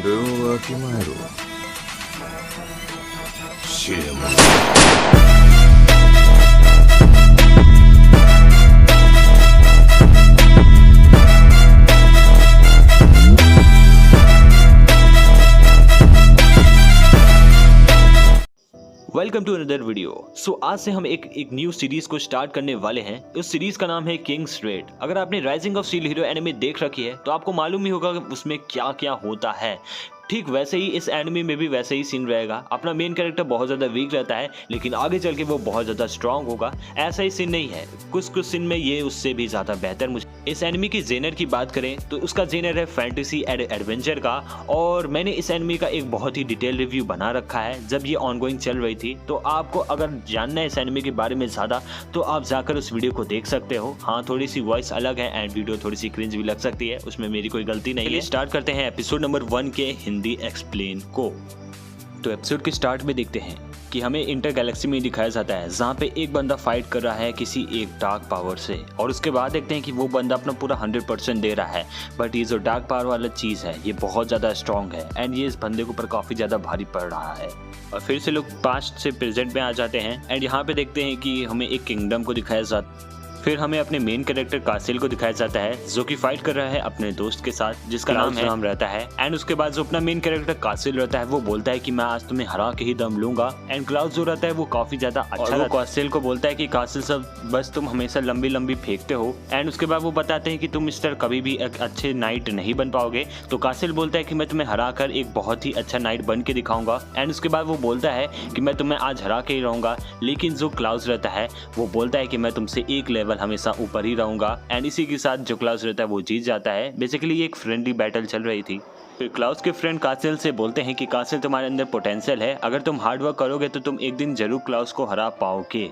でをわきまえろ。知れま welcome to another video. आज से हम एक न्यू सीरीज को स्टार्ट करने वाले हैं। उस सीरीज का नाम है किंग्स रेड। अगर आपने rising of steel hero anime देख रखी है तो आपको मालूम ही होगा कि उसमें क्या क्या होता है। ठीक वैसे ही इस एनिमे में भी वैसे ही सीन रहेगा। अपना मेन कैरेक्टर बहुत ज़्यादा वीक रहता है लेकिन आगे चल के वो बहुत ज़्यादा स्ट्रांग होगा। ऐसा ही सीन नहीं है, कुछ सीन में ये उससे भी ज़्यादा बेहतर। मुझे इस एनिमे की जेनर की बात करें तो उसका जेनर है फैंटेसी एंड एडवेंचर का। और मैंने इस एनिमे का एक बहुत ही डिटेल रिव्यू बना रखा है जब ये ऑनगोइंग चल रही थी। तो आपको अगर जानना है इस एनिमे के बारे में ज़्यादा तो आप जाकर उस वीडियो को देख सकते हो। हाँ, थोड़ी सी वॉइस अलग है एंड वीडियो थोड़ी सी क्रिंज भी लग सकती है, उसमें मेरी कोई गलती नहीं है। स्टार्ट करते हैं एपिसोड नंबर 1 के हिंदी एक्सप्लेन को। तो एपिसोड के स्टार्ट में देखते हैं कि हमें इंटर गैलेक्सी में दिखाया जाता है जहाँ पे एक बंदा फाइट कर रहा है किसी एक डार्क पावर से। और उसके बाद देखते हैं कि वो बंदा अपना पूरा 100% दे रहा है, बट ये जो डार्क पावर वाला चीज़ है ये बहुत ज़्यादा स्ट्रॉन्ग है एंड ये इस बंदे के ऊपर काफ़ी ज़्यादा भारी पड़ रहा है। और फिर से लोग पास्ट से प्रेजेंट में आ जाते हैं एंड यहाँ पे देखते हैं कि हमें एक किंगडम को दिखाया जाता है। फिर हमें अपने मेन कैरेक्टर कासिल को दिखाया जाता है जो कि फाइट कर रहा है अपने दोस्त के साथ जिसका नाम रहता है। एंड उसके बाद जो अपना मेन कैरेक्टर कासिल रहता है वो बोलता है कि मैं आज तुम्हें हरा के ही दम लूंगा। एंड क्लाउड जो रहता है वो काफी ज्यादा अच्छा वो कासिल को बोलता है कि कासिल सब बस तुम हमेशा लंबी लंबी फेंकते हो। एंड उसके बाद वो बताते हैं कि तुम इस तरह कभी भी एक अच्छे नाइट नहीं बन पाओगे। तो कासिल बोलता है कि मैं तुम्हें हरा कर एक बहुत ही अच्छा नाइट बन के दिखाऊंगा। एंड उसके बाद वो बोलता है कि मैं तुम्हें आज हरा के ही रहूंगा। लेकिन जो क्लाउड रहता है वो बोलता है कि मैं तुमसे एक लेवल हमेशा ऊपर ही रहूंगा। एंड इसी के साथ जो क्लाउस रहता है वो जीत जाता है। बेसिकली ये एक फ्रेंडली बैटल चल रही थी। फिर क्लाउस के फ्रेंड कासिल से बोलते हैं कि कासिल तुम्हारे अंदर पोटेंशियल है, अगर तुम हार्ड वर्क करोगे तो तुम एक दिन जरूर क्लाउस को हरा पाओगे।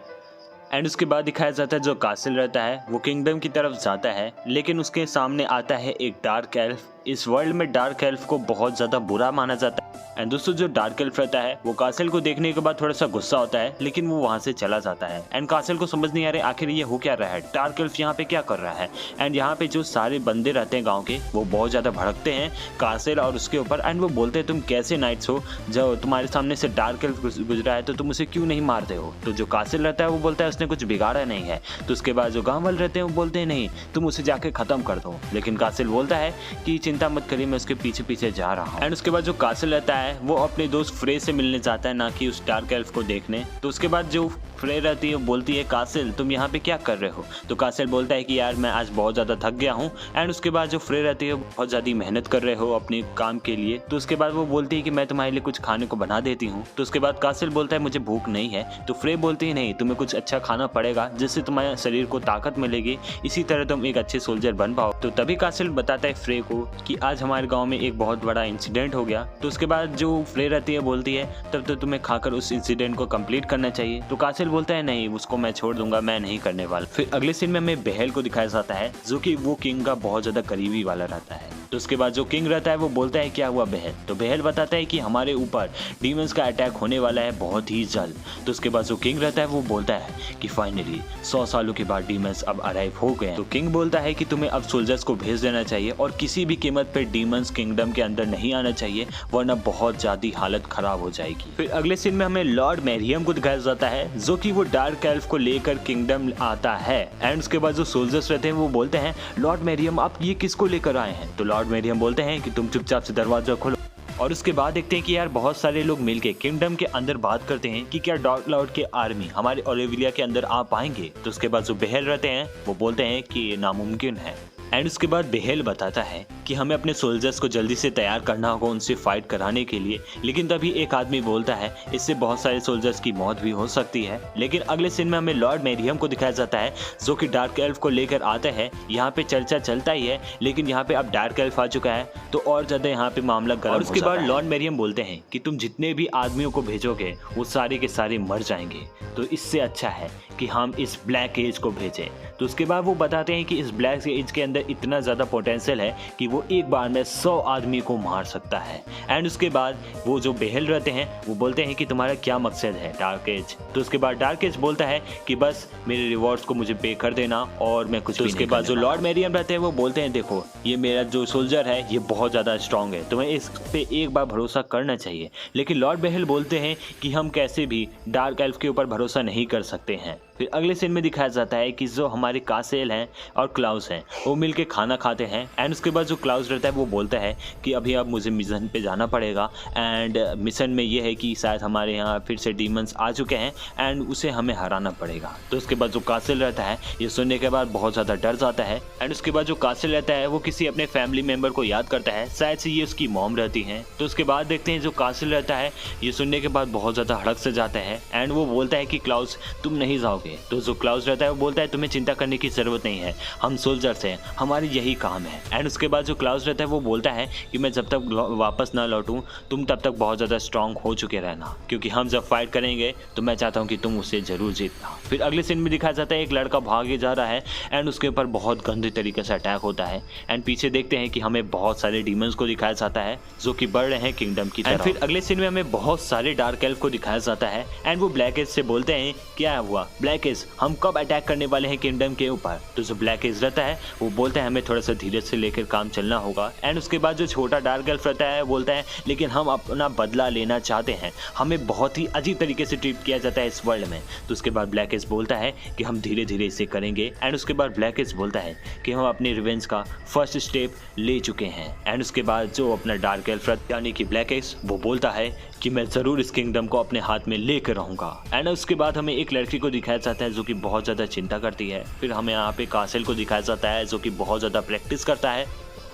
एंड उसके बाद दिखाया जाता है जो कासिल रहता है वो किंगडम की तरफ जाता है लेकिन उसके सामने आता है एक डार्क एल्फ। इस वर्ल्ड में डार्क एल्फ को बहुत ज़्यादा बुरा माना जाता है। एंड दोस्तों जो डार्क एल्फ रहता है वो कासिल को देखने के बाद थोड़ा सा गुस्सा होता है लेकिन वो वहाँ से चला जाता है। एंड कासिल को समझ नहीं आ रहा आखिर ये हो क्या रहा है, डार्क एल्फ यहाँ पे क्या कर रहा है। एंड यहाँ पे जो सारे बंदे रहते हैं गाँव के वो बहुत ज़्यादा भड़कते हैं कासिल और उसके ऊपर। एंड वो बोलते हैं तुम कैसे नाइट्स हो, जब तुम्हारे सामने से डार्क एल्फ गुजरा है तो तुम उसे क्यों नहीं मारते हो। तो जो कासिल रहता है वो बोलता है उसने कुछ बिगाड़ा नहीं है। तो उसके बाद जो गाँव वाले रहते हैं वो बोलते हैं नहीं तुम उसे जाके ख़त्म कर दो। लेकिन कासिल बोलता है कि चिंता मत करिए मैं उसके पीछे पीछे जा रहा हूँ। एंड उसके बाद जो कासिल रहता है वो अपने दोस्त फ्रे से मिलने जाता है ना कि उस डार्क एल्फ को देखने। तो उसके बाद जो फ्रे रहती है वो बोलती है कासिल तुम यहाँ पे क्या कर रहे हो। तो कासिल बोलता है कि यार मैं आज बहुत ज़्यादा थक गया हूँ। एंड उसके बाद जो फ्रे रहती है बहुत ज़्यादा मेहनत कर रहे हो अपने काम के लिए। तो उसके बाद वो बोलती है कि मैं तुम्हारे लिए कुछ खाने को बना देती हूँ। तो उसके बाद कासिल बोलता है मुझे भूख नहीं है। तो फ्रे बोलती है नहीं तुम्हें कुछ अच्छा खाना पड़ेगा जिससे तुम्हारे शरीर को ताकत मिलेगी, इसी तरह तुम एक अच्छे सोल्जर बन पाओ। तो तभी कासिल बताता है फ्रे को कि आज हमारे गाँव में एक बहुत बड़ा इंसिडेंट हो गया। तो उसके बाद जो फ्रे रहती है बोलती है तब तो तुम्हें खाकर उस इंसिडेंट को कंप्लीट करना चाहिए। तो कासिल बोलता है नहीं उसको मैं छोड़ दूंगा, मैं नहीं करने वाला। फिर अगले सीन में हमें बेहल को दिखाया जाता है जो कि वो किंग का बहुत ज्यादा करीबी वाला रहता है। तो उसके बाद जो किंग रहता है वो बोलता है क्या हुआ बेहल। तो बेहल बताता है कि हमारे ऊपर डीमंस का अटैक होने वाला है बहुत ही जल्द। तो उसके बाद जो किंग रहता है वो बोलता है कि फाइनली 100 सालों के बाद डीमंस अब अराइव हो गए। तो किंग बोलता है कि तुम्हें अब सोल्जर्स को भेज देना चाहिए और किसी भी कीमत पर डीमंस किंगडम के अंदर नहीं आना चाहिए वरना बहुत ज्यादा हालत खराब हो जाएगी। फिर अगले सीन में हमें लॉर्ड मैरियम को दिखाया जाता है जो कि वो डार्क एल्फ को लेकर किंगडम आता है। एंड उसके बाद जो सोल्जर्स रहते हैं वो बोलते हैं लॉर्ड मैरियम आप ये किसको लेकर आए हैं। तो लॉर्ड मैरियम बोलते हैं कि तुम चुपचाप से दरवाजा खोलो। और उसके बाद देखते हैं कि यार बहुत सारे लोग मिलके किंगडम के अंदर बात करते हैं कि क्या डार्क लॉर्ड के आर्मी हमारे ओलिविया के अंदर आ पाएंगे। तो उसके बाद जो बेहल रहते हैं वो बोलते हैं कि ये नामुमकिन है। एंड उसके बाद बेहल बताता है कि हमें अपने सोल्जर्स को जल्दी से तैयार करना होगा उनसे फाइट कराने के लिए। लेकिन तभी एक आदमी बोलता है इससे बहुत सारे सोल्जर्स की मौत भी हो सकती है। लेकिन अगले सीन में हमें लॉर्ड मैरियम को दिखाया जाता है जो कि डार्क एल्फ को लेकर आता है। यहाँ पे चर्चा चलता ही है लेकिन यहाँ पे अब डार्क एल्फ आ चुका है तो और ज्यादा यहाँ पे मामला गर्म हो जाता है। उसके बाद लॉर्ड मैरियम बोलते हैं कि तुम जितने भी आदमियों को भेजोगे वो सारे के सारे मर जाएंगे। तो इससे अच्छा है कि हम इस ब्लैक एज को भेजें। तो उसके बाद वो बताते हैं कि इस ब्लैक एज के अंदर इतना ज़्यादा पोटेंशियल है कि वो एक बार में 100 आदमी को मार सकता है। एंड उसके बाद वो जो बेहल रहते हैं वो बोलते हैं कि तुम्हारा क्या मकसद है डार्क एज। तो उसके बाद डार्क एज बोलता है कि बस मेरे रिवॉर्ड्स को मुझे पे कर देना और मैं कुछ। तो उसके बाद जो लॉर्ड मेरियम रहते हैं वो बोलते हैं देखो ये मेरा जो सोल्जर है ये बहुत ज़्यादा स्ट्रांग है, तुम्हें इस पे एक बार भरोसा करना चाहिए। लेकिन लॉर्ड बेहल बोलते हैं कि हम कैसे भी डार्क एल्फ के ऊपर भरोसा नहीं कर सकते हैं। फिर अगले सीन में दिखाया जाता है कि जो हमारे कासेल हैं और क्लाउस हैं वो मिलके खाना खाते हैं। एंड उसके बाद जो क्लाउस रहता है वो बोलता है कि अभी अब मुझे मिशन पे जाना पड़ेगा एंड मिशन में ये है कि शायद हमारे यहाँ फिर से डीमंस आ चुके हैं एंड उसे हमें हराना पड़ेगा। तो उसके बाद जो कासेल रहता है ये सुनने के बाद बहुत ज़्यादा डर जाता है। एंड उसके बाद जो कासेल रहता है वो किसी अपने फैमिली मेम्बर को याद करता है, शायद से ये उसकी मॉम रहती हैं। तो उसके बाद देखते हैं जो कासेल रहता है ये सुनने के बाद बहुत ज़्यादा हड़क से जाता है एंड वो बोलता है कि क्लाउस तुम नहीं जाओगे। तो जो क्लाउस रहता है वो बोलता है तुम्हें चिंता करने की जरूरत नहीं है, हम सोल्जर्स हैं, हमारी यही काम है। एंड उसके बाद जो क्लाउस रहता है वो बोलता है कि मैं जब तक वापस ना लौटूं तुम तब तक बहुत ज़्यादा स्ट्रांग हो चुके रहना, क्योंकि हम जब फाइट करेंगे तो मैं चाहता हूं कि तुम उससे ज़रूर जीतना। फिर अगले सीन में दिखाया जाता है एक लड़का भागे जा रहा है एंड उसके ऊपर बहुत गंदे तरीके से अटैक होता है। एंड पीछे देखते हैं कि हमें बहुत सारे डीमंस को दिखाया जाता है जो कि बढ़ रहे हैं किंगडम की तरफ। फिर अगले सीन में हमें बहुत सारे डार्क एल्फ को दिखाया जाता है एंड वो ब्लैक एज से बोलते हैं क्या हुआ ब्लैक एज, हम कब अटैक करने वाले हैं किंगडम के ऊपर। तो जो ब्लैक एज रहता है वो बोलता है हमें थोड़ा सा धीरे से लेकर काम चलना होगा। एंड उसके बाद जो छोटा डार्क एल्फ रहता है बोलता है लेकिन हम अपना बदला लेना चाहते हैं, हमें बहुत ही अजीब तरीके से ट्रीट किया जाता है इस वर्ल्ड में। तो उसके बाद ब्लैक एज बोलता है कि हम धीरे धीरे इसे करेंगे। एंड उसके बाद ब्लैक एज बोलता है कि हम अपनी रिवेंज का फर्स्ट स्टेप ले चुके हैं। एंड उसके बाद जो अपना डार्क एल्फ यानी कि ब्लैक एज वो बोलता है कि मैं ज़रूर इस किंगडम को अपने हाथ में लेकर रहूँगा। एंड उसके बाद हमें एक लड़की को दिखाया जाता है जो कि बहुत ज़्यादा चिंता करती है। फिर हमें यहाँ पे कासेल को दिखाया जाता है जो कि बहुत ज़्यादा प्रैक्टिस करता है।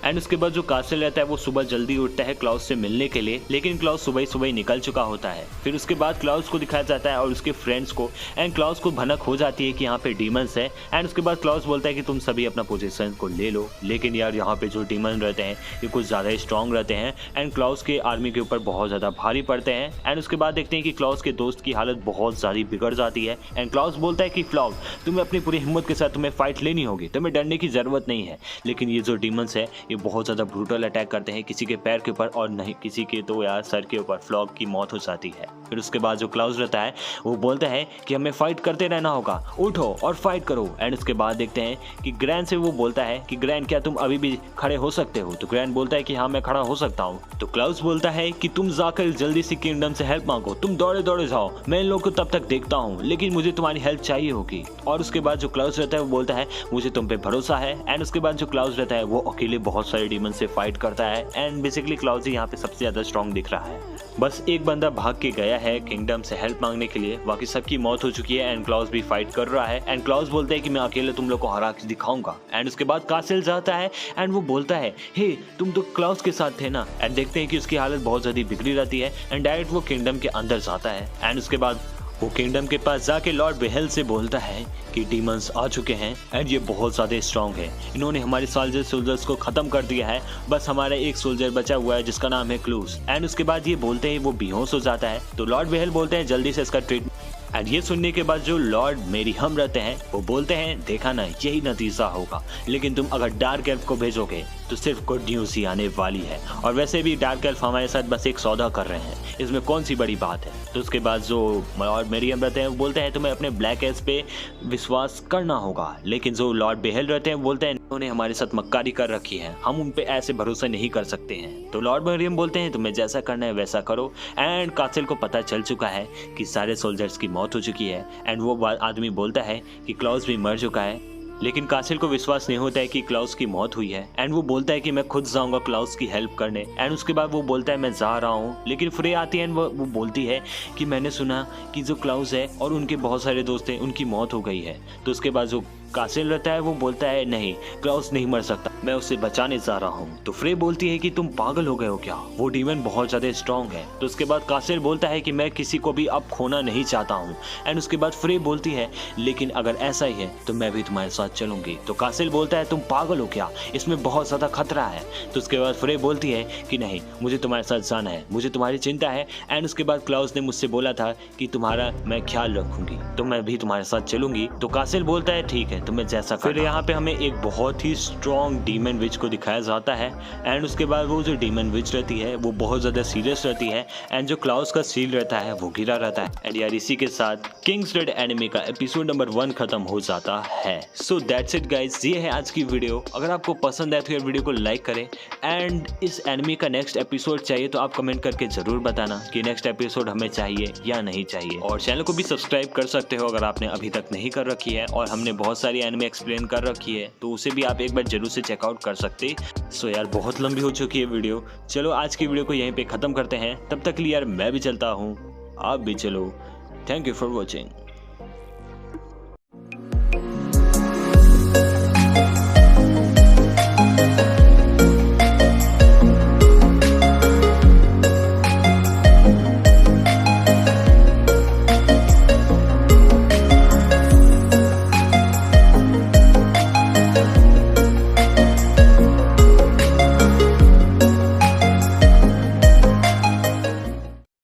एंड उसके बाद जो कासेल रहता है वो सुबह जल्दी उठता है क्लाउस से मिलने के लिए, लेकिन क्लाउस सुबह सुबह निकल चुका होता है। फिर उसके बाद क्लाउस को दिखाया जाता है और उसके फ्रेंड्स को। एंड क्लाउस को भनक हो जाती है कि यहाँ पे डीमंस है। एंड उसके बाद क्लाउस बोलता है कि तुम सभी अपना पोजीशन को ले लो, लेकिन यार यहाँ पे जो डीमन रहते हैं ये कुछ ज़्यादा ही स्ट्रॉन्ग रहते हैं एंड क्लाउस के आर्मी के ऊपर बहुत ज़्यादा भारी पड़ते हैं। एंड उसके बाद देखते हैं कि क्लाउस के दोस्त की हालत बहुत ज़्यादा बिगड़ जाती है। एंड क्लाउस बोलता है कि फ्लॉग तुम्हें अपनी पूरी हिम्मत के साथ तुम्हें फाइट लेनी होगी, तुम्हें डरने की ज़रूरत नहीं है। लेकिन ये जो डीमंस है ये बहुत ज़्यादा ब्रूटल अटैक करते हैं, किसी के पैर के ऊपर और नहीं किसी के तो यार सर के ऊपर फ्लॉग की मौत हो जाती है। फिर उसके बाद जो क्लाउस रहता है वो बोलता है कि हमें फाइट करते रहना होगा, उठो और फाइट करो। एंड उसके बाद देखते हैं कि ग्रैंड से वो बोलता है कि ग्रैंड क्या तुम अभी भी खड़े हो सकते हो। तो ग्रैंड बोलता है कि हाँ मैं खड़ा हो सकता हूँ। तो क्लाउस बोलता है कि तुम जाकर जल्दी से किंगडम से हेल्प मांगो, तुम दौड़े दौड़े जाओ, मैं इन लोगों को तब तक देखता हूँ, लेकिन मुझे तुम्हारी हेल्प चाहिए होगी। और उसके बाद जो क्लाउस रहता है वो बोलता है मुझे तुम पे भरोसा है। एंड उसके बाद जो क्लाउस रहता है वो अकेले बहुत सारे डीमन से फाइट करता है एंड बेसिकली क्लाउस ही यहाँ पे सबसे ज्यादा स्ट्रॉन्ग दिख रहा है। बस एक बंदा भाग के गया है किंगडम से हेल्प मांगने के लिए, बाकी सबकी मौत हो चुकी है एंड क्लाउस भी फाइट कर रहा है। एंड क्लाउस बोलते हैं कि मैं अकेले तुम लोग को हरा के दिखाऊंगा। एंड उसके बाद कासेल जाता है एंड वो बोलता है हे तुम तो क्लाउस के साथ थे ना। एंड देखते हैं कि उसकी हालत बहुत ज्यादा बिगड़ी रहती है एंड डायरेक्ट वो किंगडम के अंदर जाता है। एंड उसके बाद वो किंगडम के पास जाके लॉर्ड बेहल से बोलता है कि डीमंस आ चुके हैं एंड ये बहुत ज़्यादा स्ट्रॉन्ग है, इन्होंने हमारे सोल्जर्स को ख़त्म कर दिया है, बस हमारा एक सोल्जर बचा हुआ है जिसका नाम है क्लूस। एंड उसके बाद ये बोलते हैं वो बेहोश हो जाता है। तो लॉर्ड बेहल बोलते हैं जल्दी से इसका ट्रीटमेंट। एंड ये सुनने के बाद जो लॉर्ड मेरी हम रहते हैं वो बोलते हैं देखा ना यही नतीजा होगा, लेकिन तुम अगर डार्क एल्फ को भेजोगे तो सिर्फ गुड न्यूज़ ही आने वाली है, और वैसे भी डार्क एल्फ हमारे साथ बस एक सौदा कर रहे हैं, इसमें कौन सी बड़ी बात है। तो उसके बाद जो लॉर्ड मेरियम रहते हैं वो बोलते हैं तुम्हें अपने ब्लैक एल्फ पे विश्वास करना होगा, लेकिन जो लॉर्ड बेहल रहते हैं वो बोलते हैं उन्होंने हमारे साथ मक्कारी कर रखी है, हम उन पे ऐसे भरोसा नहीं कर सकते हैं। तो लॉर्ड मेरियम बोलते हैं तुम्हें जैसा करना है वैसा करो। एंड कासेल को पता चल चुका है कि सारे सोल्जर्स की मौत हो चुकी है एंड वो आदमी बोलता है कि क्लाउस भी मर चुका है, लेकिन कासेल को विश्वास नहीं होता है कि क्लाउस की मौत हुई है। एंड वो बोलता है कि मैं खुद जाऊंगा क्लाउस की हेल्प करने। एंड उसके बाद वो बोलता है मैं जा रहा हूँ, लेकिन फ्रे आती है एंड वो बोलती है कि मैंने सुना कि जो क्लाउस है और उनके बहुत सारे दोस्त हैं उनकी मौत हो गई है। तो उसके बाद जो कासेल रहता है वो बोलता है नहीं क्लाउस नहीं मर सकता, मैं उसे बचाने जा रहा हूँ। तो फ्रे बोलती है कि तुम पागल हो गए हो क्या, वो डीमन बहुत ज्यादा स्ट्रॉन्ग है। तो उसके बाद कासिल बोलता है कि मैं किसी को भी अब खोना नहीं चाहता हूँ। एंड उसके बाद फ्रे बोलती है लेकिन अगर ऐसा ही है तो मैं भी तुम्हारे साथ चलूंगी। तो कासिल बोलता है तुम पागल हो क्या, इसमें बहुत ज्यादा खतरा है। तो उसके बाद फ्रे बोलती है कि नहीं, मुझे तुम्हारे साथ जाना है, मुझे तुम्हारी चिंता है। एंड उसके बाद क्लाउस ने मुझसे बोला था कि तुम्हारा मैं ख्याल रखूंगी, तो मैं भी तुम्हारे साथ चलूंगी। तो कासिल बोलता है ठीक है, तुम्हें जैसा। फिर यहाँ पे हमें एक बहुत ही स्ट्रॉन्ग डीमन विच को दिखाया जाता है। एंड उसके बाद वो जो डीमन विच रहती है वो बहुत ज्यादा सीरियस रहती है। एंड जो क्लाउस का सील रहता है वो गिरा रहता है। एंड यार इसी के साथ किंग्स रेड एनिमे का एपिसोड नंबर 1 खत्म हो जाता है। सो दैट्स इट गाइज, ये है आज की वीडियो। अगर आपको पसंद आए तो यार वीडियो को लाइक करें। एंड इस एनिमे का नेक्स्ट एपिसोड चाहिए तो आप कमेंट करके जरूर बताना कि नेक्स्ट एपिसोड हमें चाहिए या नहीं चाहिए। और चैनल को भी सब्सक्राइब कर सकते हो अगर आपने अभी तक नहीं कर रखी है। और हमने बहुत सारी एनिमे एक्सप्लेन कर रखी है तो उसे भी आप एक बार जरूर से चेकआउट कर सकते। सो यार बहुत लंबी हो चुकी है वीडियो, चलो आज की वीडियो को यहीं पे खत्म करते हैं। तब तक के लिए यार मैं भी चलता हूँ, आप भी चलो। Thank you for watching.